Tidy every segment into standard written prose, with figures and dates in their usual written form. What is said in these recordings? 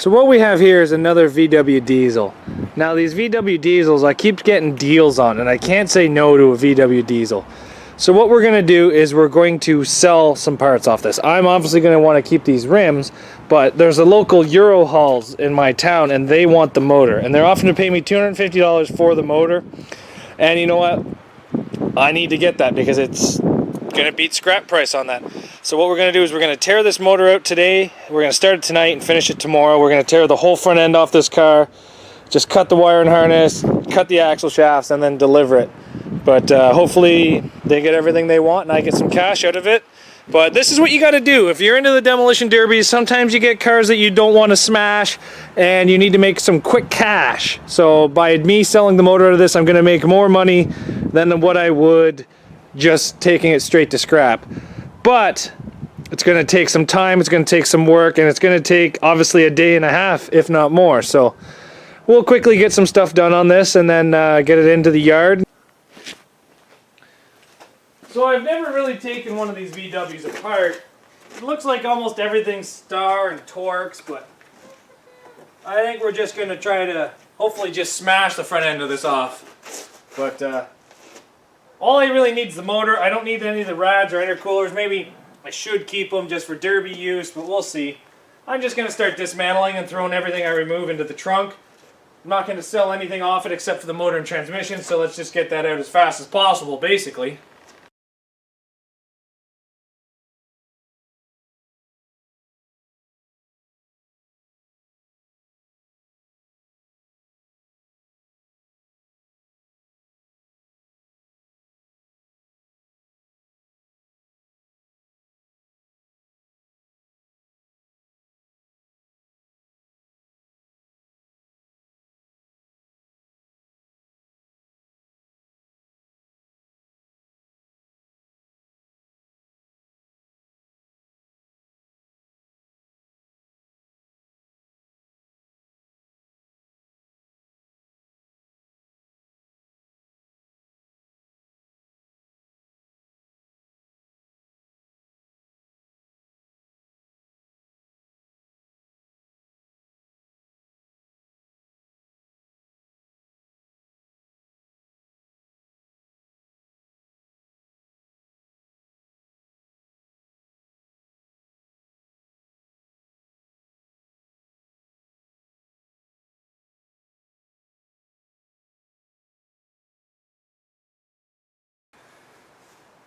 So what we have here is another VW diesel. Now these VW diesels I keep getting deals on, and I can't say no to a VW diesel. So what we're going to do is we're going to sell some parts off this. I'm obviously going to want to keep these rims, but there's a local Euro hauls in my town and they want the motor. And they're offering to pay me $250 for the motor. And you know what? I need to get that because it's going to beat scrap price on that. So what we're going to do is we're going to tear this motor out today. We're going to start it tonight and finish it tomorrow. We're going to tear the whole front end off this car. Just cut the wire and harness, cut the axle shafts, and then deliver it. But hopefully they get everything they want and I get some cash out of it. But this is what you got to do. If you're into the demolition derbies, sometimes you get cars that you don't want to smash and you need to make some quick cash. So by me selling the motor out of this, I'm going to make more money than what I would just taking it straight to scrap. But it's going to take some time, it's going to take some work, and it's going to take obviously a day and a half, if not more. So we'll quickly get some stuff done on this and then get it into the yard. So I've never really taken one of these VWs apart. It looks like almost everything's star and Torx, but I think we're just going to try to hopefully just smash the front end of this off. But all I really need is the motor. I don't need any of the rads or intercoolers. Maybe I should keep them just for derby use, but we'll see. I'm just going to start dismantling and throwing everything I remove into the trunk. I'm not going to sell anything off it except for the motor and transmission, so let's just get that out as fast as possible, basically.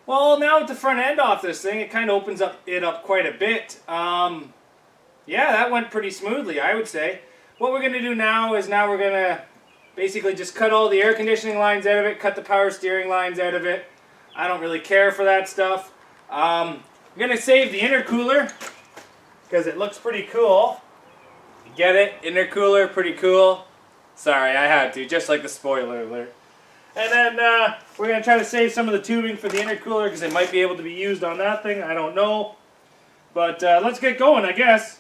Well, now with the front end off this thing, it kind of opens it up quite a bit. Yeah, that went pretty smoothly, I would say. What we're going to do now is we're going to basically just cut all the air conditioning lines out of it, cut the power steering lines out of it. I don't really care for that stuff. I'm going to save the intercooler because it looks pretty cool. You get it? Intercooler, pretty cool. Sorry, I had to, just like the spoiler alert. And then we're going to try to save some of the tubing for the intercooler because it might be able to be used on that thing. I don't know. But let's get going, I guess.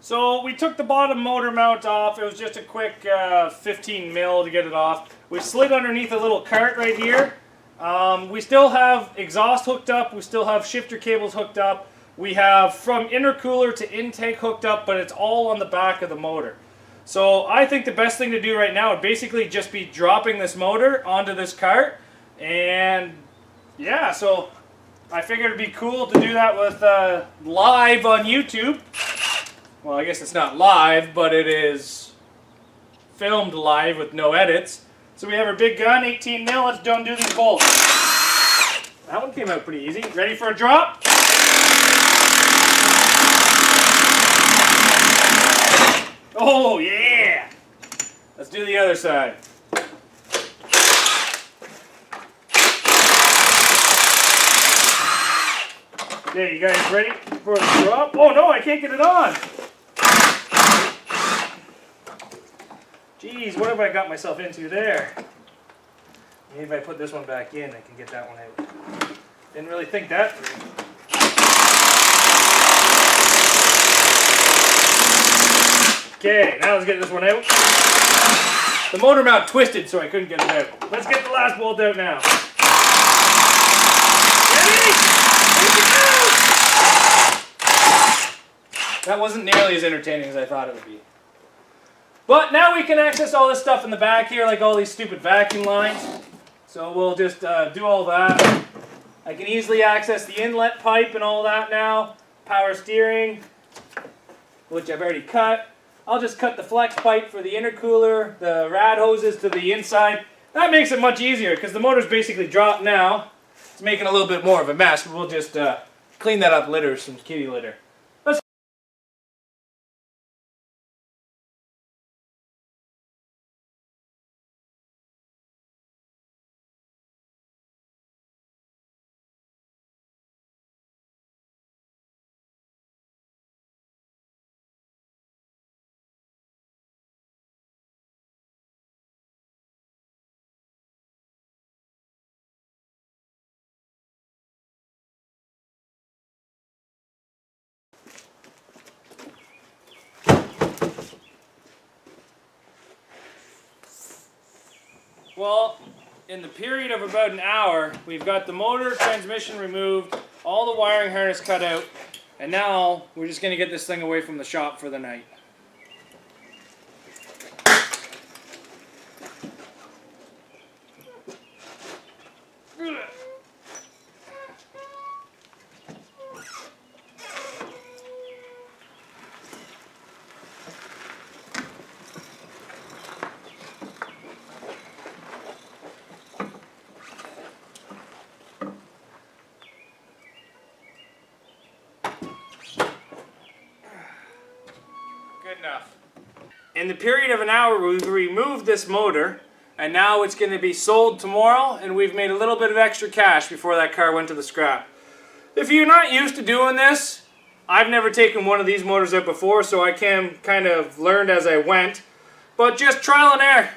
So we took the bottom motor mount off. It was just a quick 15 mil to get it off. We slid underneath a little cart right here. We still have exhaust hooked up. We still have shifter cables hooked up. We have from intercooler to intake hooked up, but it's all on the back of the motor. So I think the best thing to do right now would basically just be dropping this motor onto this cart. And yeah, so I figured it'd be cool to do that with live on YouTube. Well, I guess it's not live, but it is filmed live with no edits. So we have our big gun, 18 mil. Let's undo these bolts. That one came out pretty easy. Ready for a drop? Oh, yeah! Let's do the other side. Okay, you guys ready for the drop? Oh no, I can't get it on! Jeez, what have I got myself into there? Maybe if I put this one back in, I can get that one out. Didn't really think that through. Okay, now let's get this one out. The motor mount twisted, so I couldn't get it out. Let's get the last bolt out now. Ready? That wasn't nearly as entertaining as I thought it would be. But now we can access all this stuff in the back here, like all these stupid vacuum lines. So we'll just do all that. I can easily access the inlet pipe and all that now. Power steering, which I've already cut. I'll just cut the flex pipe for the intercooler, the rad hoses to the inside. That makes it much easier because the motor's basically dropped now. It's making a little bit more of a mess, but we'll just clean that up later, some kitty litter. Well, in the period of about an hour, we've got the motor transmission removed, all the wiring harness cut out, and now we're just going to get this thing away from the shop for the night. Good enough. In the period of an hour, we've removed this motor, and now it's going to be sold tomorrow, and we've made a little bit of extra cash before that car went to the scrap. If you're not used to doing this, I've never taken one of these motors out before, so I kind of learned as I went, but just trial and error.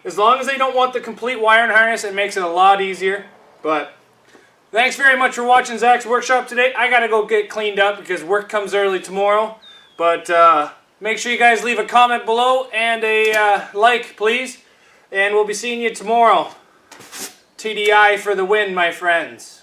As long as they don't want the complete wiring harness, it makes it a lot easier. But thanks very much for watching Zach's workshop today. I gotta go get cleaned up because work comes early tomorrow. But make sure you guys leave a comment below and a like, please. And we'll be seeing you tomorrow. TDI for the win, my friends.